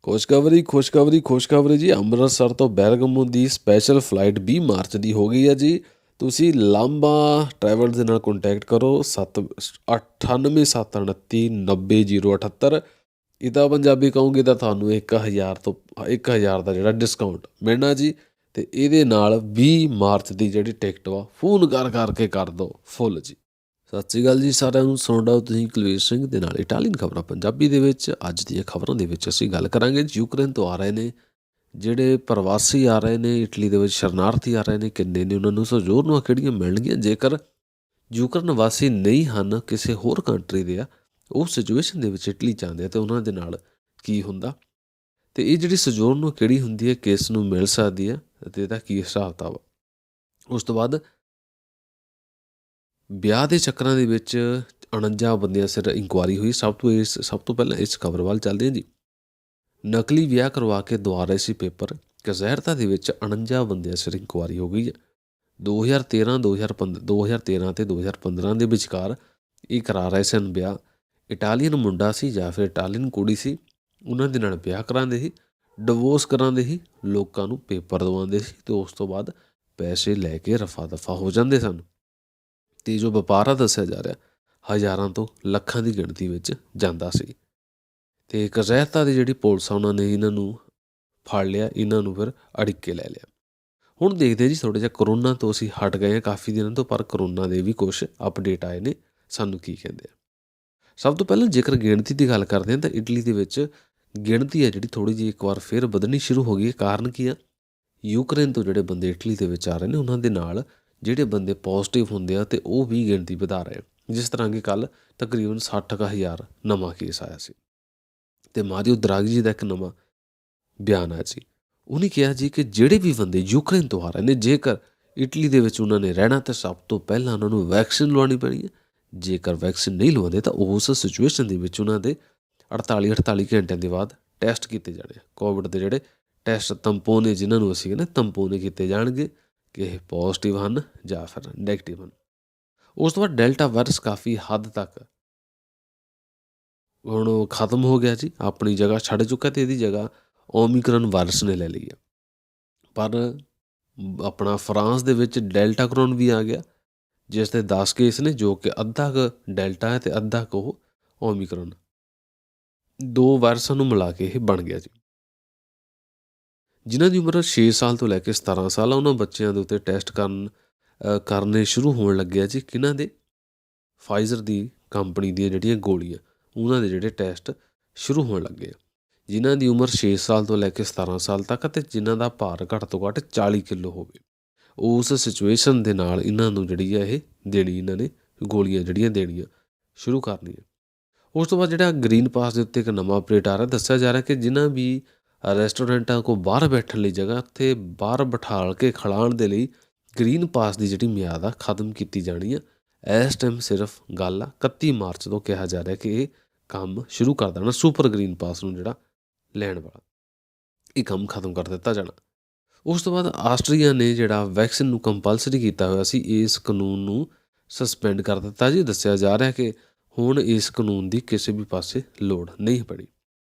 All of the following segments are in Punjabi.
ਖੁਸ਼ਖਬਰੀ ਜੀ, ਅੰਮ੍ਰਿਤਸਰ ਤੋਂ ਬੈਰਗਮੋ ਦੀ ਸਪੈਸ਼ਲ ਫਲਾਈਟ 20 ਮਾਰਚ ਦੀ ਹੋ ਗਈ ਹੈ ਜੀ। ਤੁਸੀਂ ਲਾਂਬਾ ਟਰੈਵਲ ਦੇ ਨਾਲ ਕੰਟੈਕਟ ਕਰੋ 9879390078। ਇਹਦਾ ਪੰਜਾਬੀ ਕਹੋਗੇ ਤਾਂ ਤੁਹਾਨੂੰ 1000 ਦਾ ਜਿਹੜਾ ਡਿਸਕਾਊਂਟ ਮਿਲਣਾ ਜੀ। ਅਤੇ ਇਹਦੇ ਨਾਲ 20 ਮਾਰਚ ਦੀ ਜਿਹੜੀ ਟਿਕਟ ਵਾ ਫੋਨ ਕਰਕੇ ਕਰ ਦਿਓ ਫੁੱਲ ਜੀ। ਸਤਿ ਸ਼੍ਰੀ ਅਕਾਲ ਜੀ ਸਾਰਿਆਂ ਨੂੰ। ਸੁਣ ਰਹੇ ਹੋ ਤੁਸੀਂ ਕੁਲਵੀਰ ਸਿੰਘ ਦੇ ਨਾਲ ਇਟਾਲੀਅਨ ਖਬਰਾਂ ਪੰਜਾਬੀ ਦੇ ਵਿੱਚ। ਅੱਜ ਦੀਆਂ ਖਬਰਾਂ ਦੇ ਵਿੱਚ ਅਸੀਂ ਗੱਲ ਕਰਾਂਗੇ ਯੂਕਰੇਨ ਤੋਂ ਆ ਰਹੇ ਨੇ ਜਿਹੜੇ ਪ੍ਰਵਾਸੀ ਆ ਰਹੇ ਨੇ, ਇਟਲੀ ਦੇ ਵਿੱਚ ਸ਼ਰਨਾਰਥੀ ਆ ਰਹੇ ਨੇ, ਕਿੰਨੇ ਨੇ ਉਹਨਾਂ ਨੂੰ ਸਹਿਯੋਗ ਕਿਹੜੀਆਂ ਮਿਲਣਗੀਆਂ ਜੇਕਰ ਯੂਕਰੇਨ ਵਾਸੀ ਨਹੀਂ ਹਨ, ਕਿਸੇ ਹੋਰ ਕੰਟਰੀ ਦੇ ਆ, ਉਹ ਸਿਚੁਏਸ਼ਨ ਦੇ ਵਿੱਚ ਇਟਲੀ ਜਾਂਦੇ ਆ ਅਤੇ ਉਹਨਾਂ ਦੇ ਨਾਲ ਕੀ ਹੁੰਦਾ ਅਤੇ ਇਹ ਜਿਹੜੀ ਸਹਿਯੋਗ ਕਿਹੜੀ ਹੁੰਦੀ ਹੈ, ਕਿਸ ਨੂੰ ਮਿਲ ਸਕਦੀ ਹੈ ਅਤੇ ਇਹਦਾ ਕੀ ਹਿਸਾਬ ਕਿਤਾਬ। ਉਸ ਤੋਂ ਬਾਅਦ ਵਿਆਹ ਦੇ ਚੱਕਰਾਂ ਦੇ ਵਿੱਚ 49 ਬੰਦਿਆਂ ਸਿਰ ਇਨਕੁਆਇਰੀ ਹੋਈ। ਸਭ ਤੋਂ ਪਹਿਲਾਂ ਇਸ ਖਬਰ ਵੱਲ ਚੱਲਦੇ ਹਾਂ ਜੀ। ਨਕਲੀ ਵਿਆਹ ਕਰਵਾ ਕੇ ਦਵਾ ਰਹੇ ਸੀ ਪੇਪਰ, ਕਜ਼ਹਿਰਤਾ ਦੇ ਵਿੱਚ 49 ਬੰਦਿਆਂ ਸਿਰ ਇਨਕੁਆਇਰੀ ਹੋ ਗਈ ਹੈ। 2013 ਅਤੇ 2015 ਦੇ ਵਿਚਕਾਰ ਇਹ ਕਰਾ ਰਹੇ ਸਨ ਵਿਆਹ। ਇਟਾਲੀਅਨ ਮੁੰਡਾ ਸੀ ਜਾਂ ਫਿਰ ਇਟਾਲੀਅਨ ਕੁੜੀ ਸੀ, ਉਹਨਾਂ ਦੇ ਨਾਲ ਵਿਆਹ ਕਰਾਉਂਦੇ ਸੀ, ਡਿਵੋਰਸ ਕਰਾਉਂਦੇ ਸੀ, ਲੋਕਾਂ ਨੂੰ ਪੇਪਰ ਦਵਾਉਂਦੇ ਸੀ ਅਤੇ ਉਸ ਤੋਂ ਬਾਅਦ ਪੈਸੇ ਲੈ ਕੇ ਰਫਾ ਦਫਾ ਹੋ ਜਾਂਦੇ ਸਨ। ਅਤੇ ਜੋ ਵਪਾਰ ਆ ਦੱਸਿਆ ਜਾ ਰਿਹਾ ਹਜ਼ਾਰਾਂ ਤੋਂ ਲੱਖਾਂ ਦੀ ਗਿਣਤੀ ਵਿੱਚ ਜਾਂਦਾ ਸੀ। ਅਤੇ ਕਜ਼ਹਿਰਤਾ ਦੀ ਜਿਹੜੀ ਪੁਲਿਸ ਆ ਉਹਨਾਂ ਨੇ ਇਹਨਾਂ ਨੂੰ ਫੜ ਲਿਆ, ਇਹਨਾਂ ਨੂੰ ਫਿਰ ਅੜਿੱਕ ਕੇ ਲੈ ਲਿਆ। ਹੁਣ ਦੇਖਦੇ ਜੀ, ਥੋੜ੍ਹਾ ਜਿਹਾ ਕਰੋਨਾ ਤੋਂ ਅਸੀਂ ਹਟ ਗਏ ਹਾਂ ਕਾਫੀ ਦਿਨਾਂ ਤੋਂ, ਪਰ ਕਰੋਨਾ ਦੇ ਵੀ ਕੁਛ ਅਪਡੇਟ ਆਏ ਨੇ। ਸਾਨੂੰ ਕੀ ਕਹਿੰਦੇ ਆ। ਸਭ ਤੋਂ ਪਹਿਲਾਂ ਜੇਕਰ ਗਿਣਤੀ ਦੀ ਗੱਲ ਕਰਦੇ ਹਾਂ ਤਾਂ ਇਟਲੀ ਦੇ ਵਿੱਚ ਗਿਣਤੀ ਹੈ ਜਿਹੜੀ ਥੋੜ੍ਹੀ ਜਿਹੀ ਇੱਕ ਵਾਰ ਫਿਰ ਵਧਣੀ ਸ਼ੁਰੂ ਹੋ ਗਈ ਹੈ। ਕਾਰਨ ਕੀ ਆ? ਯੂਕਰੇਨ ਤੋਂ ਜਿਹੜੇ ਬੰਦੇ ਇਟਲੀ ਦੇ ਵਿੱਚ ਆ ਰਹੇ ਨੇ ਉਹਨਾਂ ਦੇ ਨਾਲ ਜਿਹੜੇ ਬੰਦੇ ਪੋਜ਼ੀਟਿਵ ਹੁੰਦੇ ਆ ਅਤੇ ਉਹ ਵੀ ਗਿਣਤੀ ਵਧਾ ਰਹੇ। ਜਿਸ ਤਰ੍ਹਾਂ ਕਿ ਕੱਲ੍ਹ ਤਕਰੀਬਨ 60,000 ਨਵਾਂ ਕੇਸ ਆਇਆ ਸੀ। ਅਤੇ ਮਾਰੀਓ ਦਰਾਗੀ ਜੀ ਦਾ ਇੱਕ ਨਵਾਂ ਬਿਆਨ ਆਇਆ ਸੀ। ਉਹਨੇ ਕਿਹਾ ਜੀ ਕਿ ਜਿਹੜੇ ਵੀ ਬੰਦੇ ਯੂਕਰੇਨ ਤੋਂ ਆ ਰਹੇ ਨੇ, ਜੇਕਰ ਇਟਲੀ ਦੇ ਵਿੱਚ ਉਹਨਾਂ ਨੇ ਰਹਿਣਾ ਤਾਂ ਸਭ ਤੋਂ ਪਹਿਲਾਂ ਉਹਨਾਂ ਨੂੰ ਵੈਕਸੀਨ ਲਵਾਉਣੀ ਪੈਣੀ ਹੈ। ਜੇਕਰ ਵੈਕਸੀਨ ਨਹੀਂ ਲਵਾਉਂਦੇ ਤਾਂ ਉਸ ਸਿਚੁਏਸ਼ਨ ਦੇ ਵਿੱਚ ਉਹਨਾਂ ਦੇ 48 ਘੰਟਿਆਂ ਦੇ ਬਾਅਦ ਟੈਸਟ ਕੀਤੇ ਜਾਣੇ। ਕੋਵਿਡ ਦੇ ਜਿਹੜੇ ਟੈਸਟ ਤੰਪੋਨੇ, ਜਿਨ੍ਹਾਂ ਨੂੰ ਅਸੀਂ ਕਹਿੰਦੇ ਤੰਪੋਨੇ ਕੀਤੇ ਜਾਣਗੇ ਕਿ ਇਹ ਪੋਜ਼ੀਟਿਵ ਹਨ ਜਾਂ ਫਿਰ ਨੈਗੇਟਿਵ ਹਨ। ਉਸ ਤੋਂ ਬਾਅਦ ਡੈਲਟਾ ਵਾਇਰਸ ਕਾਫੀ ਹੱਦ ਤੱਕ ਹੁਣ ਖਤਮ ਹੋ ਗਿਆ ਜੀ, ਆਪਣੀ ਜਗ੍ਹਾ ਛੱਡ ਚੁੱਕਾ ਅਤੇ ਇਹਦੀ ਜਗ੍ਹਾ ਓਮੀਕਰਨ ਵਾਇਰਸ ਨੇ ਲੈ ਲਈ ਹੈ। ਪਰ ਆਪਣਾ ਫਰਾਂਸ ਦੇ ਵਿੱਚ ਡੈਲਟਾ ਕਰੋਨ ਵੀ ਆ ਗਿਆ, ਜਿਸ ਦੇ 10 ਕੇਸ ਨੇ, ਜੋ ਕਿ ਅੱਧਾ ਕੁ ਡੈਲਟਾ ਹੈ ਅਤੇ ਅੱਧਾ ਕੁ ਉਹ ਓਮੀਕਰਨ। 2 ਵਾਇਰਸਾਂ ਨੂੰ ਮਿਲਾ ਕੇ ਇਹ ਬਣ ਗਿਆ ਜੀ। ਜਿਨ੍ਹਾਂ ਦੀ ਉਮਰ 6 ਸਾਲ ਤੋਂ ਲੈ ਕੇ 17 ਸਾਲ ਆ, ਉਹਨਾਂ ਬੱਚਿਆਂ ਦੇ ਉੱਤੇ ਟੈਸਟ ਕਰਨੇ ਸ਼ੁਰੂ ਹੋਣ ਲੱਗਿਆ ਜੀ। ਕਿਹਨਾਂ ਦੇ? ਫਾਈਜ਼ਰ ਦੀ ਕੰਪਨੀ ਦੀਆਂ ਜਿਹੜੀਆਂ ਗੋਲੀਆਂ, ਉਹਨਾਂ ਦੇ ਜਿਹੜੇ ਟੈਸਟ ਸ਼ੁਰੂ ਹੋਣ ਲੱਗੇ ਆ। ਜਿਨ੍ਹਾਂ ਦੀ ਉਮਰ 6 ਸਾਲ ਤੋਂ ਲੈ ਕੇ 17 ਸਾਲ ਤੱਕ ਅਤੇ ਜਿਨ੍ਹਾਂ ਦਾ ਭਾਰ ਘੱਟ ਤੋਂ ਘੱਟ 40 ਕਿਲੋ ਹੋਵੇ, ਉਸ ਸਿਚੁਏਸ਼ਨ ਦੇ ਨਾਲ ਇਹਨਾਂ ਨੂੰ ਜਿਹੜੀ ਆ ਇਹ ਦੇਣੀ, ਇਹਨਾਂ ਨੇ ਗੋਲੀਆਂ ਜਿਹੜੀਆਂ ਦੇਣੀਆਂ ਸ਼ੁਰੂ ਕਰਨੀਆਂ। ਉਸ ਤੋਂ ਬਾਅਦ ਜਿਹੜਾ ਗ੍ਰੀਨ ਪਾਸ ਦੇ ਉੱਤੇ ਇੱਕ ਨਵਾਂ ਅਪਡੇਟ ਆ ਰਿਹਾ। ਦੱਸਿਆ ਜਾ ਰਿਹਾ ਕਿ ਜਿਨ੍ਹਾਂ ਵੀ ਰੈਸਟੋਰੈਂਟਾਂ ਕੋਲ ਬਾਹਰ ਬੈਠਣ ਲਈ ਜਗ੍ਹਾ, ਉੱਥੇ ਬਾਹਰ ਬਿਠਾਲ ਕੇ ਖਿਲਾਉਣ ਦੇ ਲਈ ਗ੍ਰੀਨ ਪਾਸ ਦੀ ਜਿਹੜੀ ਮਿਆਦ ਆ ਖਤਮ ਕੀਤੀ ਜਾਣੀ ਆ। ਇਸ ਟਾਈਮ ਸਿਰਫ ਗੱਲ ਆ 31 ਮਾਰਚ ਤੋਂ ਕਿਹਾ ਜਾ ਰਿਹਾ ਕਿ ਇਹ ਕੰਮ ਸ਼ੁਰੂ ਕਰ ਦੇਣਾ। ਸੁਪਰ ਗ੍ਰੀਨ ਪਾਸ ਨੂੰ ਜਿਹੜਾ ਲੈਣ ਵਾਲਾ, ਇਹ ਕੰਮ ਖਤਮ ਕਰ ਦਿੱਤਾ ਜਾਣਾ। ਉਸ ਤੋਂ ਬਾਅਦ ਆਸਟਰੀਆ ਨੇ ਜਿਹੜਾ ਵੈਕਸੀਨ ਨੂੰ ਕੰਪਲਸਰੀ ਕੀਤਾ ਹੋਇਆ ਸੀ, ਇਸ ਕਾਨੂੰਨ ਨੂੰ ਸਸਪੈਂਡ ਕਰ ਦਿੱਤਾ ਜੀ। ਦੱਸਿਆ ਜਾ ਰਿਹਾ ਕਿ ਹੁਣ ਇਸ ਕਾਨੂੰਨ ਦੀ ਕਿਸੇ ਵੀ ਪਾਸੇ ਲੋੜ ਨਹੀਂ ਪੜੀ।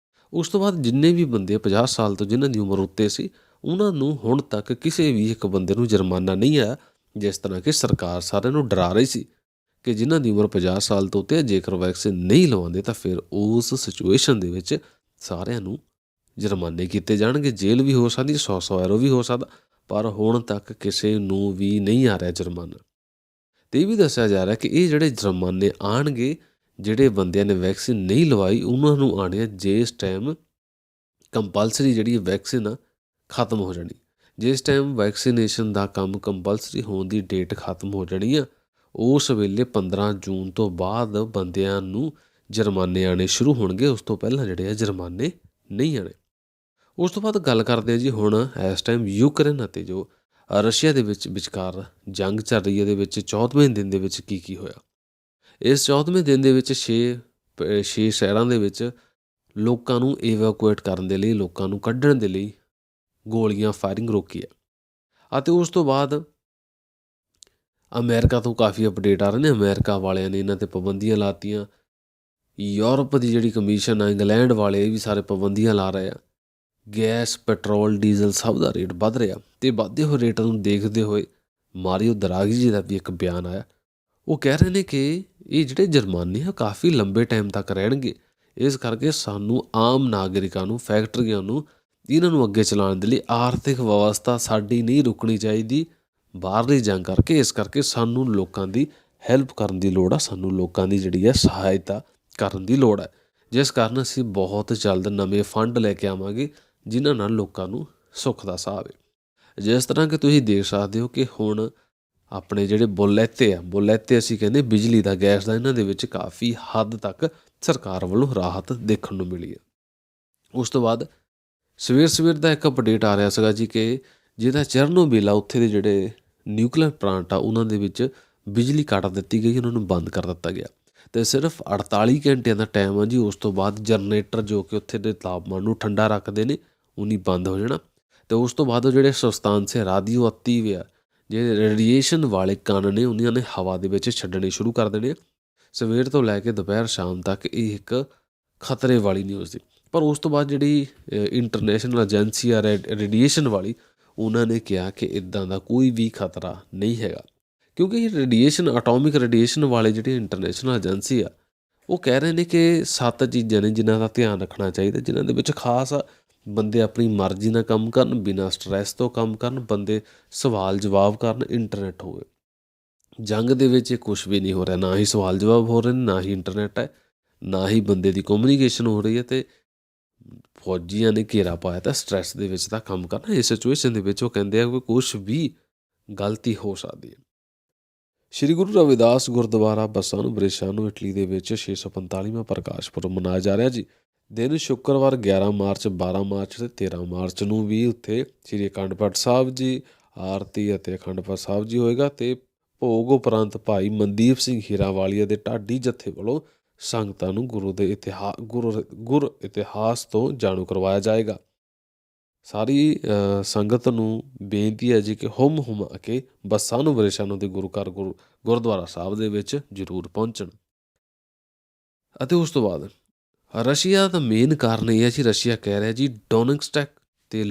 ਉਸ ਤੋਂ ਬਾਅਦ ਜਿੰਨੇ ਵੀ ਬੰਦੇ 50 ਸਾਲ ਤੋਂ ਜਿਨ੍ਹਾਂ ਦੀ ਉਮਰ ਉੱਤੇ ਸੀ, ਉਹਨਾਂ ਨੂੰ ਹੁਣ ਤੱਕ ਕਿਸੇ ਵੀ ਇੱਕ ਬੰਦੇ ਨੂੰ ਜੁਰਮਾਨਾ ਨਹੀਂ ਆਇਆ। ਜਿਸ ਤਰ੍ਹਾਂ ਕਿ ਸਰਕਾਰ ਸਾਰਿਆਂ ਨੂੰ ਡਰਾ ਰਹੀ ਸੀ ਕਿ ਜਿਨ੍ਹਾਂ ਦੀ ਉਮਰ 50 ਸਾਲ ਤੋਂ ਉੱਤੇ ਜੇਕਰ ਵੈਕਸੀਨ ਨਹੀਂ ਲਵਾਉਂਦੇ ਤਾਂ ਫਿਰ ਉਸ ਸਿਚੁਏਸ਼ਨ ਦੇ ਵਿੱਚ ਸਾਰਿਆਂ ਨੂੰ ਜੁਰਮਾਨੇ ਕੀਤੇ ਜਾਣਗੇ। ਜੇਲ੍ਹ ਵੀ ਹੋ ਸਕਦੀ, 100 ਯੂਰੋ ਵੀ ਹੋ ਸਕਦਾ, ਪਰ ਹੁਣ ਤੱਕ ਕਿਸੇ ਨੂੰ ਵੀ ਨਹੀਂ ਆ ਰਿਹਾ ਜੁਰਮਾਨਾ। ਅਤੇ ਇਹ ਵੀ ਦੱਸਿਆ ਜਾ ਰਿਹਾ ਕਿ ਇਹ ਜਿਹੜੇ ਜੁਰਮਾਨੇ ਆਉਣਗੇ, ਜਿਹੜੇ ਬੰਦਿਆਂ ਨੇ ਵੈਕਸੀਨ ਨਹੀਂ ਲਵਾਈ ਉਹਨਾਂ ਨੂੰ ਆਉਣੇ ਆ ਜਿਸ ਟਾਈਮ ਕੰਪਲਸਰੀ ਜਿਹੜੀ ਵੈਕਸੀਨ ਆ ਖਤਮ ਹੋ ਜਾਣੀ। ਜਿਸ ਟਾਈਮ ਵੈਕਸੀਨੇਸ਼ਨ ਦਾ ਕੰਮ ਕੰਪਲਸਰੀ ਹੋਣ ਦੀ ਡੇਟ ਖਤਮ ਹੋ ਜਾਣੀ ਆ, ਉਸ ਵੇਲੇ 15 ਜੂਨ ਤੋਂ ਬਾਅਦ ਬੰਦਿਆਂ ਨੂੰ ਜੁਰਮਾਨੇ ਆਉਣੇ ਸ਼ੁਰੂ ਹੋਣਗੇ। ਉਸ ਤੋਂ ਪਹਿਲਾਂ ਜਿਹੜੇ ਆ ਜੁਰਮਾਨੇ ਨਹੀਂ ਆਉਣੇ। ਉਸ ਤੋਂ ਬਾਅਦ ਗੱਲ ਕਰਦੇ ਹਾਂ ਜੀ ਹੁਣ ਇਸ ਟਾਈਮ ਯੂਕਰੇਨ ਅਤੇ ਜੋ ਰਸ਼ੀਆ ਦੇ ਵਿਚਕਾਰ ਜੰਗ ਚੱਲ ਰਹੀ ਹੈ, ਇਹਦੇ ਵਿੱਚ 14ਵੇਂ ਦਿਨ ਦੇ ਵਿੱਚ ਕੀ ਹੋਇਆ। ਇਸ 14ਵੇਂ ਦਿਨ ਦੇ ਵਿੱਚ 6 ਸ਼ਹਿਰਾਂ ਦੇ ਵਿੱਚ ਲੋਕਾਂ ਨੂੰ ਇਵੈਕੂਏਟ ਕਰਨ ਦੇ ਲਈ, ਲੋਕਾਂ ਨੂੰ ਕੱਢਣ ਦੇ ਲਈ ਗੋਲੀਆਂ ਫਾਇਰਿੰਗ ਰੋਕੀ ਹੈ। ਅਤੇ ਉਸ ਤੋਂ ਬਾਅਦ ਅਮਰੀਕਾ ਤੋਂ ਕਾਫੀ ਅਪਡੇਟ ਆ ਰਹੇ ਨੇ। ਅਮਰੀਕਾ ਵਾਲਿਆਂ ਨੇ ਇਹਨਾਂ 'ਤੇ ਪਾਬੰਦੀਆਂ ਲਾਤੀਆਂ। ਯੂਰਪ ਦੀ ਜਿਹੜੀ ਕਮਿਸ਼ਨ ਆ, ਇੰਗਲੈਂਡ ਵਾਲੇ ਵੀ ਸਾਰੇ ਪਾਬੰਦੀਆਂ ਲਾ ਰਹੇ ਆ। ਗੈਸ, ਪੈਟਰੋਲ, ਡੀਜ਼ਲ ਸਭ ਦਾ ਰੇਟ ਵੱਧ ਰਿਹਾ ਅਤੇ ਵੱਧਦੇ ਹੋਏ ਰੇਟਾਂ ਨੂੰ ਦੇਖਦੇ ਹੋਏ ਮਾਰੀਓ ਦਰਾਗੀ ਜੀ ਦਾ ਵੀ ਇੱਕ ਬਿਆਨ ਆਇਆ। ਉਹ ਕਹਿ ਰਹੇ ਨੇ ਕਿ ਇਹ ਜਿਹੜੇ ਜੁਰਮਾਨੇ ਆ ਕਾਫੀ ਲੰਬੇ ਟਾਈਮ ਤੱਕ ਰਹਿਣਗੇ। ਇਸ ਕਰਕੇ ਸਾਨੂੰ ਆਮ ਨਾਗਰਿਕਾਂ ਨੂੰ, ਫੈਕਟਰੀਆਂ ਨੂੰ, ਇਹਨਾਂ ਨੂੰ ਅੱਗੇ ਚਲਾਉਣ ਦੇ ਲਈ ਆਰਥਿਕ ਵਿਵਸਥਾ ਸਾਡੀ ਨਹੀਂ ਰੁਕਣੀ ਚਾਹੀਦੀ ਬਾਹਰਲੀ ਜੰਗ ਕਰਕੇ। ਇਸ ਕਰਕੇ ਸਾਨੂੰ ਲੋਕਾਂ ਦੀ ਹੈਲਪ ਕਰਨ ਦੀ ਲੋੜ ਆ, ਸਾਨੂੰ ਲੋਕਾਂ ਦੀ ਜਿਹੜੀ ਹੈ ਸਹਾਇਤਾ ਕਰਨ ਦੀ ਲੋੜ ਹੈ। ਜਿਸ ਕਾਰਨ ਅਸੀਂ ਬਹੁਤ ਜਲਦ ਨਵੇਂ ਫੰਡ ਲੈ ਕੇ ਆਵਾਂਗੇ ਜਿਨ੍ਹਾਂ ਨਾਲ ਲੋਕਾਂ ਨੂੰ ਸੁੱਖ ਦਾ ਸਾਹ ਆਵੇ। ਜਿਸ ਤਰ੍ਹਾਂ ਕਿ ਤੁਸੀਂ ਦੇਖ ਸਕਦੇ ਹੋ ਕਿ ਹੁਣ ਆਪਣੇ ਜਿਹੜੇ ਬੁਲੈਤੇ ਅਸੀਂ ਕਹਿੰਦੇ ਬਿਜਲੀ ਦਾ, ਗੈਸ ਦਾ, ਇਹਨਾਂ ਦੇ ਵਿੱਚ ਕਾਫੀ ਹੱਦ ਤੱਕ ਸਰਕਾਰ ਵੱਲੋਂ ਰਾਹਤ ਦੇਖਣ ਨੂੰ ਮਿਲੀ ਹੈ। ਉਸ ਤੋਂ ਬਾਅਦ ਸਵੇਰ ਦਾ ਇੱਕ ਅਪਡੇਟ ਆ ਰਿਹਾ ਸੀਗਾ ਜੀ ਕਿ ਜਿਹਦਾ ਚਰਨੋਬਿਲ ਆ, ਉੱਥੇ ਦੇ ਜਿਹੜੇ ਨਿਊਕਲੀਅਰ ਪਲਾਂਟ ਆ ਉਹਨਾਂ ਦੇ ਵਿੱਚ ਬਿਜਲੀ ਕੱਟ ਦਿੱਤੀ ਗਈ, ਉਹਨਾਂ ਨੂੰ ਬੰਦ ਕਰ ਦਿੱਤਾ ਗਿਆ ਅਤੇ ਸਿਰਫ 48 ਘੰਟਿਆਂ ਦਾ ਟਾਈਮ ਆ ਜੀ। ਉਸ ਤੋਂ ਬਾਅਦ ਜਨਰੇਟਰ ਜੋ ਕਿ ਉੱਥੇ ਦੇ ਤਾਪਮਾਨ ਨੂੰ ਠੰਡਾ ਰੱਖਦੇ ਨੇ ਉਨੀ ਬੰਦ ਹੋ ਜਾਣਾ ਅਤੇ ਉਸ ਤੋਂ ਬਾਅਦ ਉਹ ਜਿਹੜੇ ਸਬਸਤਾਂਸੇ ਰਾਡੀਓ ਐਕਟਿਵ ਆ, ਜਿਹੜੇ ਰੇਡੀਏਸ਼ਨ ਵਾਲੇ ਕਣ ਨੇ, ਉਹਨਾਂ ਨੇ ਹਵਾ ਦੇ ਵਿੱਚ ਛੱਡਣੇ ਸ਼ੁਰੂ ਕਰ ਦੇਣੇ। ਸਵੇਰ ਤੋਂ ਲੈ ਕੇ ਦੁਪਹਿਰ ਸ਼ਾਮ ਤੱਕ ਇਹ ਇੱਕ ਖਤਰੇ ਵਾਲੀ ਨਿਊਜ਼ ਸੀ। ਪਰ ਉਸ ਤੋਂ ਬਾਅਦ ਜਿਹੜੀ ਇੰਟਰਨੈਸ਼ਨਲ ਏਜੰਸੀ ਆ ਰੇਡੀਏਸ਼ਨ ਵਾਲੀ, ਉਹਨਾਂ ਨੇ ਕਿਹਾ ਕਿ ਇੱਦਾਂ ਦਾ ਕੋਈ ਵੀ ਖਤਰਾ ਨਹੀਂ ਹੈਗਾ, ਕਿਉਂਕਿ ਇਹ ਐਟੋਮਿਕ ਰੇਡੀਏਸ਼ਨ ਵਾਲੇ ਜਿਹੜੇ ਇੰਟਰਨੈਸ਼ਨਲ ਏਜੰਸੀ ਆ ਉਹ ਕਹਿ ਰਹੇ ਨੇ ਕਿ 7 ਚੀਜ਼ਾਂ ਨੇ ਜਿਨ੍ਹਾਂ ਦਾ ਧਿਆਨ ਰੱਖਣਾ ਚਾਹੀਦਾ, ਜਿਨ੍ਹਾਂ ਦੇ ਵਿੱਚ ਖਾਸ ਬੰਦੇ ਆਪਣੀ ਮਰਜ਼ੀ ਨਾਲ ਕੰਮ ਕਰਨ, ਬਿਨਾਂ ਸਟਰੈਸ ਤੋਂ ਕੰਮ ਕਰਨ, ਬੰਦੇ ਸਵਾਲ ਜਵਾਬ ਕਰਨ, ਇੰਟਰਨੈਟ ਹੋਵੇ। ਜੰਗ ਦੇ ਵਿੱਚ ਇਹ ਕੁਛ ਵੀ ਨਹੀਂ ਹੋ ਰਿਹਾ, ਨਾ ਹੀ ਸਵਾਲ ਜਵਾਬ ਹੋ ਰਹੇ ਨੇ, ਨਾ ਹੀ ਇੰਟਰਨੈਟ ਹੈ, ਨਾ ਹੀ ਬੰਦੇ ਦੀ ਕਮਿਊਨੀਕੇਸ਼ਨ ਹੋ ਰਹੀ ਹੈ ਅਤੇ ਫੌਜੀਆਂ ਨੇ ਘੇਰਾ ਪਾਇਆ ਤਾਂ ਸਟਰੈਸ ਦੇ ਵਿੱਚ ਤਾਂ ਕੰਮ ਕਰਨਾ। ਇਸ ਸਿਚੁਏਸ਼ਨ ਦੇ ਵਿੱਚ ਉਹ ਕਹਿੰਦੇ ਆ ਕਿ ਕੁਛ ਵੀ ਗਲਤੀ ਹੋ ਸਕਦੀ ਹੈ। ਸ਼੍ਰੀ ਗੁਰੂ ਰਵਿਦਾਸ ਗੁਰਦੁਆਰਾ ਬਸਾਨੂੰ ਇਟਲੀ ਦੇ ਵਿੱਚ 645ਵਾਂ ਪ੍ਰਕਾਸ਼ ਪੁਰਬ ਮਨਾਇਆ ਜਾ ਰਿਹਾ ਜੀ। ਦਿਨ ਸ਼ੁੱਕਰਵਾਰ 11 ਮਾਰਚ, 12 ਮਾਰਚ ਅਤੇ 13 ਮਾਰਚ ਨੂੰ ਵੀ ਉੱਥੇ ਸ਼੍ਰੀ ਅਖੰਡ ਪਾਠ ਸਾਹਿਬ ਜੀ, ਆਰਤੀ ਅਤੇ ਅਖੰਡ ਪਾਠ ਸਾਹਿਬ ਜੀ ਹੋਏਗਾ ਅਤੇ ਭੋਗ ਉਪਰੰਤ ਭਾਈ ਮਨਦੀਪ ਸਿੰਘ ਹੀਰਾਵਾਲੀਆ ਦੇ ਢਾਡੀ ਜੱਥੇ ਵੱਲੋਂ ਸੰਗਤਾਂ ਨੂੰ ਗੁਰ ਇਤਿਹਾਸ ਤੋਂ ਜਾਣੂ ਕਰਵਾਇਆ ਜਾਏਗਾ। ਸਾਰੀ ਸੰਗਤ ਨੂੰ ਬੇਨਤੀ ਹੈ ਜੀ ਕਿ ਹੁਮ ਕੇ ਬਸਾਨੂੰ ਦੇ ਗੁਰੂ ਘਰ ਗੁਰਦੁਆਰਾ ਸਾਹਿਬ ਦੇ ਵਿੱਚ ਜ਼ਰੂਰ ਪਹੁੰਚਣ। ਅਤੇ ਉਸ ਤੋਂ ਬਾਅਦ ਰਸ਼ੀਆ ਦਾ ਮੇਨ ਕਾਰਨ ਇਹ ਹੈ ਜੀ, ਰਸ਼ੀਆ ਕਹਿ ਰਿਹਾ ਜੀ ਡੋਨੇਟਸਕ ਅਤੇ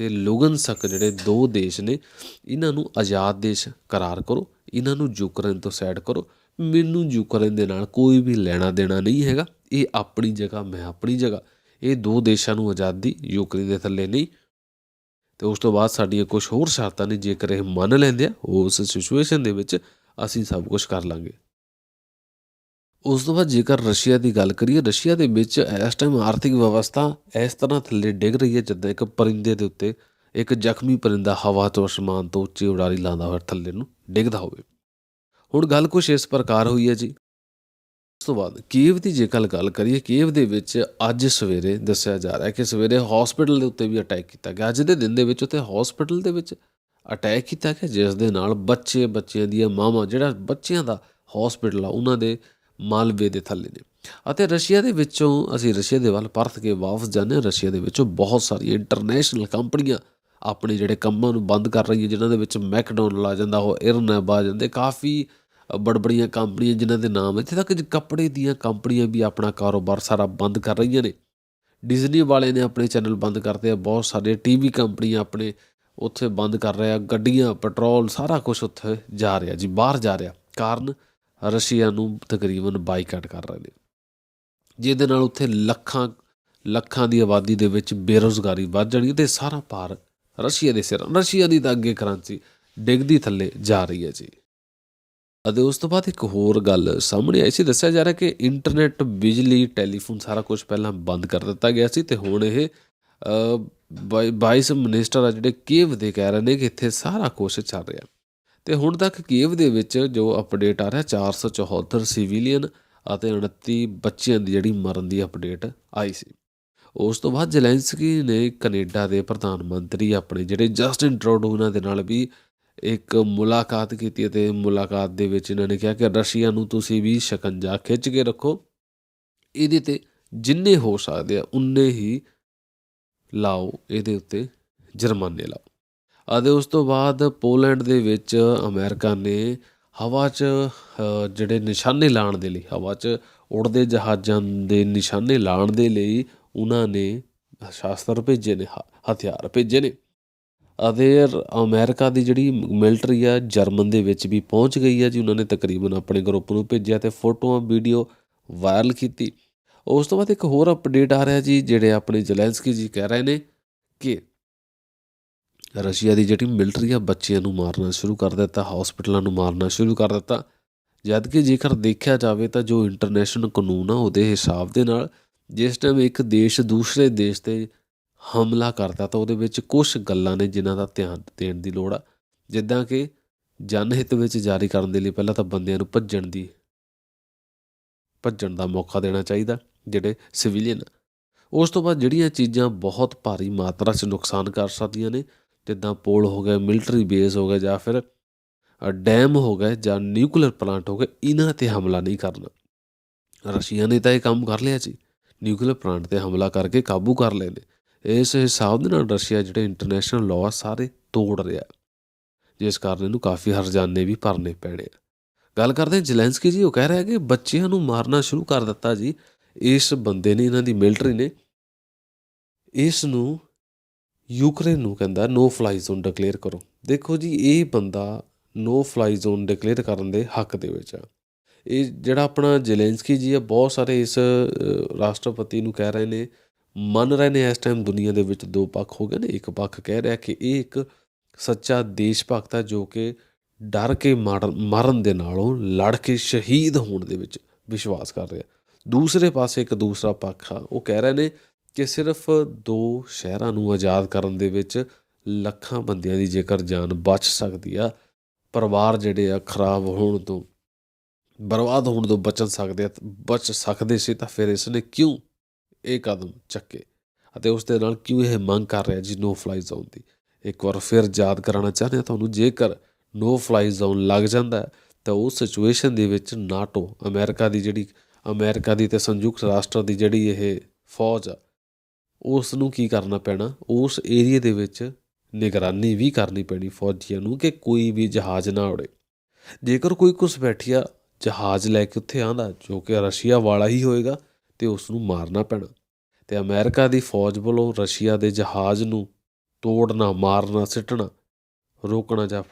ਲੁਗਨਸਕ ਜਿਹੜੇ 2 ਦੇਸ਼ ਨੇ, ਇਹਨਾਂ ਨੂੰ ਆਜ਼ਾਦ ਦੇਸ਼ ਕਰਾਰ ਕਰੋ, ਇਹਨਾਂ ਨੂੰ ਯੂਕਰੇਨ ਤੋਂ ਸਾਈਡ ਕਰੋ। ਮੈਨੂੰ ਯੂਕਰੇਨ ਦੇ ਨਾਲ ਕੋਈ ਵੀ ਲੈਣਾ ਦੇਣਾ ਨਹੀਂ ਹੈਗਾ, ਇਹ ਆਪਣੀ ਜਗ੍ਹਾ, ਮੈਂ ਆਪਣੀ ਜਗ੍ਹਾ। ਇਹ 2 ਦੇਸ਼ਾਂ ਨੂੰ ਆਜ਼ਾਦੀ, ਯੂਕਰੇਨ ਦੇ ਥੱਲੇ ਨਹੀਂ। ਅਤੇ ਉਸ ਤੋਂ ਬਾਅਦ ਸਾਡੀਆਂ ਕੁਛ ਹੋਰ ਸ਼ਰਤਾਂ ਨੇ, ਜੇਕਰ ਇਹ ਮੰਨ ਲੈਂਦੇ ਆ ਉਸ ਸਿਚੁਏਸ਼ਨ ਦੇ ਵਿੱਚ ਅਸੀਂ ਸਭ ਕੁਛ ਕਰ ਲਾਂਗੇ। ਉਸ ਤੋਂ ਬਾਅਦ ਜੇਕਰ ਰਸ਼ੀਆ ਦੀ ਗੱਲ ਕਰੀਏ, ਰਸ਼ੀਆ ਦੇ ਵਿੱਚ ਇਸ ਟਾਈਮ ਆਰਥਿਕ ਵਿਵਸਥਾ ਇਸ ਤਰ੍ਹਾਂ ਥੱਲੇ ਡਿੱਗ ਰਹੀ ਹੈ ਜਿੱਦਾਂ ਇੱਕ ਪਰਿੰਦੇ ਦੇ ਉੱਤੇ ਇੱਕ ਜ਼ਖਮੀ ਪਰਿੰਦਾ ਹਵਾ ਤੋਂ, ਅਸਮਾਨ ਤੋਂ ਉੱਚੀ ਉਡਾਰੀ ਲਾਉਂਦਾ ਹੋਇਆ ਥੱਲੇ ਨੂੰ ਡਿੱਗਦਾ ਹੋਵੇ। ਹੁਣ ਗੱਲ ਕੁਛ ਇਸ ਪ੍ਰਕਾਰ ਹੋਈ ਹੈ ਜੀ। ਉਸ ਤੋਂ ਬਾਅਦ ਕੀਵ ਦੀ ਜੇਕਰ ਗੱਲ ਕਰੀਏ, ਕੀਵ ਦੇ ਵਿੱਚ ਅੱਜ ਸਵੇਰੇ ਦੱਸਿਆ ਜਾ ਰਿਹਾ ਕਿ ਸਵੇਰੇ ਹੌਸਪੀਟਲ ਦੇ ਉੱਤੇ ਵੀ ਅਟੈਕ ਕੀਤਾ ਗਿਆ। ਅੱਜ ਦੇ ਦਿਨ ਦੇ ਵਿੱਚ ਉੱਥੇ ਹੌਸਪੀਟਲ ਦੇ ਵਿੱਚ ਅਟੈਕ ਕੀਤਾ ਗਿਆ, ਜਿਸ ਦੇ ਨਾਲ ਬੱਚਿਆਂ ਦੀਆਂ ਮਾਵਾਂ, ਜਿਹੜਾ ਬੱਚਿਆਂ ਦਾ ਹੌਸਪੀਟਲ ਆ ਉਹਨਾਂ ਦੇ ਮਾਲਵੇ ਦੇ ਥੱਲੇ ਨੇ। ਅਤੇ ਰਸ਼ੀਆ ਦੇ ਵਿੱਚੋਂ ਅਸੀਂ ਰਸ਼ੀਆ ਦੇ ਵੱਲ ਪਰਤ ਕੇ ਵਾਪਸ ਜਾਂਦੇ ਹਾਂ। ਰਸ਼ੀਆ ਦੇ ਵਿੱਚੋਂ ਬਹੁਤ ਸਾਰੀਆਂ ਇੰਟਰਨੈਸ਼ਨਲ ਕੰਪਨੀਆਂ ਆਪਣੇ ਜਿਹੜੇ ਕੰਮਾਂ ਨੂੰ ਬੰਦ ਕਰ ਰਹੀਆਂ, ਜਿਨ੍ਹਾਂ ਦੇ ਵਿੱਚ ਮੈਕਡੋਨਲ ਆ ਜਾਂਦਾ, ਉਹ ਇਰਨੈਬ ਆ ਜਾਂਦੇ, ਕਾਫੀ ਬੜੀਆਂ ਕੰਪਨੀਆਂ ਜਿਨ੍ਹਾਂ ਦੇ ਨਾਮ, ਇੱਥੇ ਤੱਕ ਕੱਪੜੇ ਦੀਆਂ ਕੰਪਨੀਆਂ ਵੀ ਆਪਣਾ ਕਾਰੋਬਾਰ ਸਾਰਾ ਬੰਦ ਕਰ ਰਹੀਆਂ ਨੇ। ਡਿਜ਼ਨੀ ਵਾਲੇ ਨੇ ਆਪਣੇ ਚੈਨਲ ਬੰਦ ਕਰਤੇ ਆ, ਬਹੁਤ ਸਾਰੇ TV ਕੰਪਨੀਆਂ ਆਪਣੇ ਉੱਥੇ ਬੰਦ ਕਰ ਰਹੇ ਆ, ਗੱਡੀਆਂ, ਪੈਟਰੋਲ, ਸਾਰਾ ਕੁਛ ਉੱਥੇ ਜਾ ਰਿਹਾ ਜੀ, ਬਾਹਰ ਜਾ ਰਿਹਾ। ਕਾਰਨ ਰਸ਼ੀਆ ਨੂੰ ਤਕਰੀਬਨ ਬਾਈਕਾਟ ਕਰ ਰਹੇ ਨੇ, ਜਿਹਦੇ ਨਾਲ ਉੱਥੇ ਲੱਖਾਂ ਦੀ ਆਬਾਦੀ ਦੇ ਵਿੱਚ ਬੇਰੁਜ਼ਗਾਰੀ ਵੱਧ ਜਾਣੀ ਅਤੇ ਸਾਰਾ ਭਾਰ ਰਸ਼ੀਆ ਦੇ ਸਿਰ। ਰਸ਼ੀਆ ਦੀ ਤਾਂ ਅੱਗੇ ਕਰੰਸੀ ਡਿੱਗਦੀ ਥੱਲੇ ਜਾ ਰਹੀ ਹੈ ਜੀ। ਅਤੇ ਉਸ ਤੋਂ ਬਾਅਦ ਇੱਕ ਹੋਰ ਗੱਲ ਸਾਹਮਣੇ ਆਈ ਸੀ, ਦੱਸਿਆ ਜਾ ਰਿਹਾ ਕਿ ਇੰਟਰਨੈਟ, ਬਿਜਲੀ, ਟੈਲੀਫੋਨ ਸਾਰਾ ਕੁਛ ਪਹਿਲਾਂ ਬੰਦ ਕਰ ਦਿੱਤਾ ਗਿਆ ਸੀ ਅਤੇ ਹੁਣ ਇਹ ਵਾਈਸ ਮਿਨਿਸਟਰ ਆ ਜਿਹੜੇ ਕੀਵ ਦੇ ਕਹਿ ਰਹੇ ਨੇ ਕਿ ਇੱਥੇ ਸਾਰਾ ਕੁਛ ਚੱਲ ਰਿਹਾ। ਅਤੇ ਹੁਣ ਤੱਕ ਕੀਵ ਦੇ ਵਿੱਚ ਜੋ ਅਪਡੇਟ ਆ ਰਿਹਾ, 474 ਸਿਵੀਲੀਅਨ ਅਤੇ 29 ਬੱਚਿਆਂ ਦੀ ਜਿਹੜੀ ਮਰਨ ਦੀ ਅਪਡੇਟ ਆਈ ਸੀ। ਉਸ ਤੋਂ ਬਾਅਦ ਜ਼ੈਲੈਂਸਕੀ ਨੇ ਕੈਨੇਡਾ ਦੇ ਪ੍ਰਧਾਨ ਮੰਤਰੀ ਆਪਣੇ ਜਿਹੜੇ ਜਸਟਿਨ ਟਰੂਡੋ, ਉਹਨਾਂ ਦੇ ਨਾਲ ਵੀ ਇੱਕ ਮੁਲਾਕਾਤ ਕੀਤੀ ਅਤੇ ਮੁਲਾਕਾਤ ਦੇ ਵਿੱਚ ਇਹਨਾਂ ਨੇ ਕਿਹਾ ਕਿ ਰਸ਼ੀਆ ਨੂੰ ਤੁਸੀਂ ਵੀ ਸ਼ਿਕੰਜਾ ਖਿੱਚ ਕੇ ਰੱਖੋ, ਇਹਦੇ 'ਤੇ ਜਿੰਨੇ ਹੋ ਸਕਦੇ ਆ ਉਨੇ ਹੀ ਲਾਓ, ਇਹਦੇ ਉੱਤੇ ਜੁਰਮਾਨੇ ਲਾਓ। ਅਤੇ ਉਸ ਤੋਂ ਬਾਅਦ ਪੋਲੈਂਡ ਦੇ ਵਿੱਚ ਅਮਰੀਕਾ ਨੇ ਹਵਾ 'ਚ ਜਿਹੜੇ ਨਿਸ਼ਾਨੇ ਲਾਉਣ ਦੇ ਲਈ ਹਵਾ 'ਚ ਉੜਦੇ ਜਹਾਜ਼ਾਂ ਦੇ ਨਿਸ਼ਾਨੇ ਲਾਉਣ ਦੇ ਲਈ ਉਹਨਾਂ ਨੇ ਸ਼ਾਸਤਰ ਭੇਜੇ ਨੇ, ਹਥਿਆਰ ਭੇਜੇ ਨੇ। ਅਤੇ ਅਮਰੀਕਾ ਦੀ ਜਿਹੜੀ ਮਿਲਟਰੀ ਆ ਜਰਮਨ ਦੇ ਵਿੱਚ ਵੀ ਪਹੁੰਚ ਗਈ ਆ ਜੀ। ਉਹਨਾਂ ਨੇ ਤਕਰੀਬਨ ਆਪਣੇ ਗਰੁੱਪ ਨੂੰ ਭੇਜਿਆ ਅਤੇ ਫੋਟੋਆਂ ਵੀਡੀਓ ਵਾਇਰਲ ਕੀਤੀ। ਉਸ ਤੋਂ ਬਾਅਦ ਇੱਕ ਹੋਰ ਅਪਡੇਟ ਆ ਰਿਹਾ ਜੀ, ਜਿਹੜੇ ਆਪਣੇ ਜ਼ੈਲੈਂਸਕੀ ਜੀ ਕਹਿ ਰਹੇ ਨੇ ਕਿ ਰਸ਼ੀਆ ਦੀ ਜਿਹੜੀ ਮਿਲਟਰੀ ਆ ਬੱਚਿਆਂ ਨੂੰ ਮਾਰਨਾ ਸ਼ੁਰੂ ਕਰ ਦਿੱਤਾ, ਹੌਸਪਿਟਲਾਂ ਨੂੰ ਮਾਰਨਾ ਸ਼ੁਰੂ ਕਰ ਦਿੱਤਾ। ਜਦ ਕਿ ਜੇਕਰ ਦੇਖਿਆ ਜਾਵੇ ਤਾਂ ਜੋ ਇੰਟਰਨੈਸ਼ਨਲ ਕਾਨੂੰਨ ਆ ਉਹਦੇ ਹਿਸਾਬ ਦੇ ਨਾਲ ਜਿਸ ਟਾਈਮ ਇੱਕ ਦੇਸ਼ ਦੂਸਰੇ ਦੇਸ਼ 'ਤੇ ਹਮਲਾ ਕਰਦਾ ਤਾਂ ਉਹਦੇ ਵਿੱਚ ਕੁਛ ਗੱਲਾਂ ਨੇ ਜਿਨ੍ਹਾਂ ਦਾ ਧਿਆਨ ਦੇਣ ਦੀ ਲੋੜ ਆ। ਜਿੱਦਾਂ ਕਿ ਜਨਹਿਤ ਵਿੱਚ ਜਾਰੀ ਕਰਨ ਦੇ ਲਈ ਪਹਿਲਾਂ ਤਾਂ ਬੰਦਿਆਂ ਨੂੰ ਭੱਜਣ ਦਾ ਮੌਕਾ ਦੇਣਾ ਚਾਹੀਦਾ ਜਿਹੜੇ ਸਿਵੀਲੀਅਨ। ਉਸ ਤੋਂ ਬਾਅਦ ਜਿਹੜੀਆਂ ਚੀਜ਼ਾਂ ਬਹੁਤ ਭਾਰੀ ਮਾਤਰਾ 'ਚ ਨੁਕਸਾਨ ਕਰ ਸਕਦੀਆਂ ਨੇ, ਜਿੱਦਾਂ ਪੁਲ ਹੋ ਗਿਆ, ਮਿਲਟਰੀ ਬੇਸ ਹੋ ਗਿਆ, ਜਾਂ ਫਿਰ ਡੈਮ ਹੋ ਗਏ, ਜਾਂ ਨਿਊਕਲੀਅਰ ਪਲਾਂਟ ਹੋ ਗਏ, ਇਹਨਾਂ 'ਤੇ ਹਮਲਾ ਨਹੀਂ ਕਰਨਾ। ਰਸ਼ੀਆ ਨੇ ਤਾਂ ਇਹ ਕੰਮ ਕਰ ਲਿਆ ਜੀ, ਨਿਊਕਲੀਅਰ ਪਲਾਂਟ 'ਤੇ ਹਮਲਾ ਕਰਕੇ ਕਾਬੂ ਕਰ ਲਏ ਨੇ। ਇਸ ਹਿਸਾਬ ਦੇ ਨਾਲ ਰਸ਼ੀਆ ਜਿਹੜੇ ਇੰਟਰਨੈਸ਼ਨਲ ਲਾਅ ਸਾਰੇ ਤੋੜ ਰਿਹਾ, ਜਿਸ ਕਾਰਨ ਇਹਨੂੰ ਕਾਫੀ ਹਰਜਾਨੇ ਵੀ ਭਰਨੇ ਪੈਣੇ ਆ। ਗੱਲ ਕਰਦੇ ਜ਼ੈਲੈਂਸਕੀ ਜੀ, ਉਹ ਕਹਿ ਰਿਹਾ ਕਿ ਬੱਚਿਆਂ ਨੂੰ ਮਾਰਨਾ ਸ਼ੁਰੂ ਕਰ ਦਿੱਤਾ ਜੀ ਇਸ ਬੰਦੇ ਨੇ, ਇਹਨਾਂ ਦੀ ਮਿਲਟਰੀ ਨੇ। ਇਸ ਨੂੰ ਯੂਕਰੇਨ ਨੂੰ ਕਹਿੰਦਾ ਨੋ ਫਲਾਈ ਜ਼ੋਨ ਡਿਕਲੇਅਰ ਕਰੋ। ਦੇਖੋ ਜੀ, ਇਹ ਬੰਦਾ ਨੋ ਫਲਾਈ ਜ਼ੋਨ ਡਿਕਲੇਅਰ ਕਰਨ ਦੇ ਹੱਕ ਦੇ ਵਿੱਚ ਆ। ਇਹ ਜਿਹੜਾ ਆਪਣਾ ਜ਼ੈਲੈਂਸਕੀ ਜੀ ਆ, ਬਹੁਤ ਸਾਰੇ ਇਸ ਰਾਸ਼ਟਰਪਤੀ ਨੂੰ ਕਹਿ ਰਹੇ ਨੇ, ਮੰਨ ਰਹੇ ਨੇ। ਇਸ ਟਾਈਮ ਦੁਨੀਆ ਦੇ ਵਿੱਚ ਦੋ ਪੱਖ ਹੋ ਗਏ ਨੇ। ਇੱਕ ਪੱਖ ਕਹਿ ਰਿਹਾ ਕਿ ਇਹ ਇੱਕ ਸੱਚਾ ਦੇਸ਼ ਭਗਤ ਹੈ ਜੋ ਕਿ ਡਰ ਕੇ ਮਰਨ ਦੇ ਨਾਲੋਂ ਲੜ ਕੇ ਸ਼ਹੀਦ ਹੋਣ ਦੇ ਵਿੱਚ ਵਿਸ਼ਵਾਸ ਕਰ ਰਿਹਾ। ਦੂਸਰੇ ਪਾਸੇ ਇੱਕ ਦੂਸਰਾ ਪੱਖ ਆ, ਉਹ ਕਹਿ ਰਹੇ ਨੇ ਕਿ ਸਿਰਫ 2 ਸ਼ਹਿਰਾਂ ਨੂੰ ਆਜ਼ਾਦ ਕਰਨ ਦੇ ਵਿੱਚ ਲੱਖਾਂ ਬੰਦਿਆਂ ਦੀ ਜੇਕਰ ਜਾਨ ਬਚ ਸਕਦੀ ਆ, ਪਰਿਵਾਰ ਜਿਹੜੇ ਆ ਖਰਾਬ ਹੋਣ ਤੋਂ, ਬਰਬਾਦ ਹੋਣ ਤੋਂ ਬਚ ਸਕਦੇ ਸੀ, ਤਾਂ ਫਿਰ ਇਸ ਨੇ ਕਿਉਂ ਇਹ ਕਦਮ ਚੱਕੇ ਅਤੇ ਉਸ ਦੇ ਨਾਲ ਕਿਉਂ ਇਹ ਮੰਗ ਕਰ ਰਿਹਾ ਜੀ ਨੋ ਫਲਾਈ ਜ਼ੋਨ ਦੀ। ਇੱਕ ਵਾਰ ਫਿਰ ਯਾਦ ਕਰਾਉਣਾ ਚਾਹੁੰਦੇ ਹਾਂ ਤੁਹਾਨੂੰ, ਜੇਕਰ ਨੋ ਫਲਾਈ ਜ਼ੋਨ ਲੱਗ ਜਾਂਦਾ ਤਾਂ ਉਸ ਸਿਚੁਏਸ਼ਨ ਦੇ ਵਿੱਚ ਨਾਟੋ, ਅਮਰੀਕਾ ਦੀ ਅਤੇ ਸੰਯੁਕਤ ਰਾਸ਼ਟਰ ਦੀ ਜਿਹੜੀ ਇਹ ਫੌਜ ਆ, ਉਸ ਨੂੰ ਕੀ ਕਰਨਾ ਪੈਣਾ, ਉਸ ਏਰੀਏ ਦੇ ਵਿੱਚ ਨਿਗਰਾਨੀ ਵੀ ਕਰਨੀ ਪੈਣੀ ਫੌਜੀਆਂ ਨੂੰ ਕਿ ਕੋਈ ਵੀ ਜਹਾਜ਼ ਨਾ ਉੜੇ। ਜੇਕਰ ਕੋਈ ਘੁਸਪੈਠੀਆ ਜਹਾਜ਼ ਲੈ ਕੇ ਉੱਥੇ ਆਉਂਦਾ ਜੋ ਕਿ ਰਸ਼ੀਆ ਵਾਲਾ ਹੀ ਹੋਏਗਾ ਅਤੇ ਉਸ ਨੂੰ ਮਾਰਨਾ ਪੈਣਾ। ਅਤੇ ਅਮਰੀਕਾ ਦੀ ਫੌਜ ਵੱਲੋਂ ਰਸ਼ੀਆ ਦੇ ਜਹਾਜ਼ ਨੂੰ ਤੋੜਨਾ, ਮਾਰਨਾ, ਸਿੱਟਣਾ, ਰੋਕਣਾ ਜਾਂ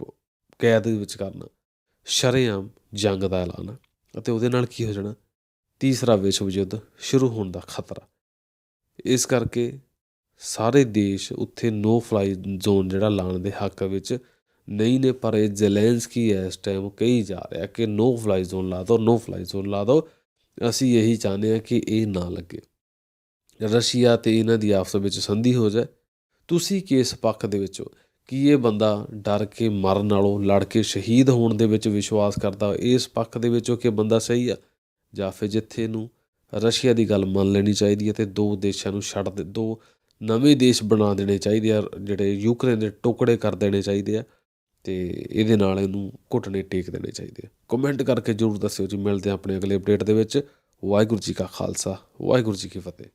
ਕੈਦ ਵਿੱਚ ਕਰਨਾ ਸ਼ਰੇਆਮ ਜੰਗ ਦਾ ਐਲਾਨ ਹੈ। ਅਤੇ ਉਹਦੇ ਨਾਲ ਕੀ ਹੋ ਜਾਣਾ, ਤੀਸਰਾ ਵਿਸ਼ਵ ਯੁੱਧ ਸ਼ੁਰੂ ਹੋਣ ਦਾ ਖਤਰਾ। ਇਸ ਕਰਕੇ ਸਾਰੇ ਦੇਸ਼ ਉੱਥੇ ਨੋ ਫਲਾਈ ਜ਼ੋਨ ਜਿਹੜਾ ਲਾਉਣ ਦੇ ਹੱਕ ਵਿੱਚ ਨਹੀਂ ਨੇ, ਪਰ ਇਹ ਜ਼ੈਲੈਂਸਕੀ ਇਸ ਟਾਈਮ ਕਹੀ ਜਾ ਰਿਹਾ ਕਿ ਨੋ ਫਲਾਈ ਜ਼ੋਨ ਲਾ ਦਿਓ, ਨੋ ਫਲਾਈ ਜ਼ੋਨ ਲਾ ਦਿਓ। ਅਸੀਂ ਇਹੀ ਚਾਹੁੰਦੇ ਹਾਂ ਕਿ ਇਹ ਨਾ ਲੱਗੇ, ਰਸ਼ੀਆ ਅਤੇ ਇਹਨਾਂ ਦੀ ਆਪਸ ਵਿੱਚ ਸੰਧੀ ਹੋ ਜਾਏ। ਤੁਸੀਂ ਕਿਸ ਪੱਖ ਦੇ ਵਿੱਚ ਹੋ? ਕੀ ਇਹ ਬੰਦਾ ਡਰ ਕੇ ਮਰਨ ਨਾਲੋਂ ਲੜ ਕੇ ਸ਼ਹੀਦ ਹੋਣ ਦੇ ਵਿੱਚ ਵਿਸ਼ਵਾਸ ਕਰਦਾ, ਇਸ ਪੱਖ ਦੇ ਵਿੱਚੋਂ ਕਿ ਬੰਦਾ ਸਹੀ ਆ, ਜਾਂ ਫਿਰ ਜਿੱਥੇ ਨੂੰ ਰਸ਼ੀਆ ਦੀ ਗੱਲ ਮੰਨ ਲੈਣੀ ਚਾਹੀਦੀ ਹੈ ਅਤੇ 2 ਦੇਸ਼ਾਂ ਨੂੰ ਛੱਡ 2 ਨਵੇਂ ਦੇਸ਼ ਬਣਾ ਦੇਣੇ ਚਾਹੀਦੇ ਆ, ਜਿਹੜੇ ਯੂਕਰੇਨ ਦੇ ਟੁਕੜੇ ਕਰ ਦੇਣੇ ਚਾਹੀਦੇ ਆ, ਅਤੇ ਇਹਦੇ ਨਾਲ ਇਹਨੂੰ ਘੁੱਟਣੇ ਟੇਕ ਦੇਣੇ ਚਾਹੀਦੇ ਆ। ਕਮੈਂਟ ਕਰਕੇ ਜ਼ਰੂਰ ਦੱਸਿਓ ਜੀ। ਮਿਲਦੇ ਹਾਂ ਆਪਣੇ ਅਗਲੇ ਅਪਡੇਟ ਦੇ ਵਿੱਚ। ਵਾਹਿਗੁਰੂ ਜੀ ਕਾ ਖਾਲਸਾ, ਵਾਹਿਗੁਰੂ ਜੀ ਕੀ ਫਤਿਹ।